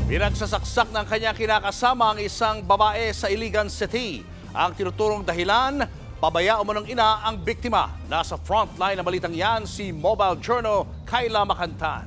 Pinagsasaksak ng kanyang kinakasama ang isang babae sa Iligan City. Ang tinuturong dahilan, pabaya umunong ina ang biktima. Nasa frontline ng balitang yan si Mobile Journal Kayla Macantan.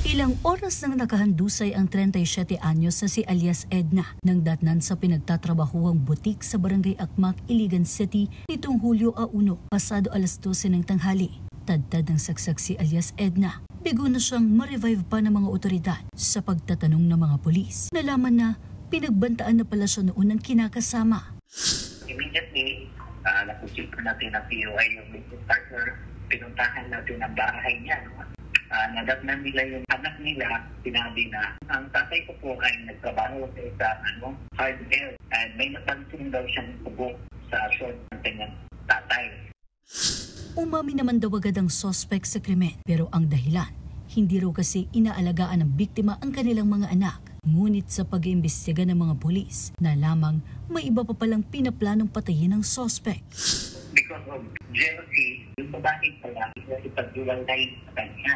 Ilang oras nang nakahandusay ang 37 anyos na si alias Edna nang datnan sa pinagtatrabahuang butik sa Barangay Akmak, Iligan City nitong Hulyo 1, pasado alas 12 ng tanghali. Tadtad ng saksak si alias Edna. Bigo na siyang ma-revive pa ng mga otoridad sa pagtatanong ng mga pulis. Nalaman na pinagbantaan na pala siya noon ng kinakasama. Immediately, nakusip natin ang POI yung business partner. Pinuntahan natin ang bahay niya. Nadatnan nila yung anak nila, sinabi na ang tatay ko po ay nagtrabaho sa isang hardware and may napansin daw siyang tubo sa short ng kanyang tatay. Umami naman daw agad ang suspect sa krimen, pero ang dahilan, hindi raw kasi inaalagaan ng biktima ang kanilang mga anak. Ngunit sa pag-iimbestiga ng mga pulis, nalaman may iba pa palang pinaplanong patayin ng suspect. Because of jealousy, yung babae pala ipagdiwalay sa kanya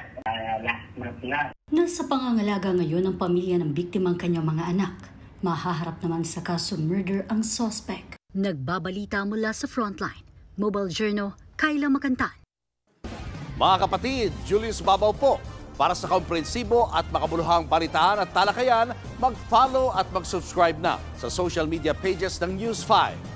last month lang. Nasa pangangalaga ngayon ang pamilya ng biktima ang kanyang mga anak. Mahaharap naman sa kaso murder ang suspect. Nagbabalita mula sa Frontline. Mobile Journal, Kayla Macantan. Mga kapatid, Julius Babaw po. Para sa komprehensibo at makabuluhang balitaan at talakayan, mag-follow at mag-subscribe na sa social media pages ng News 5.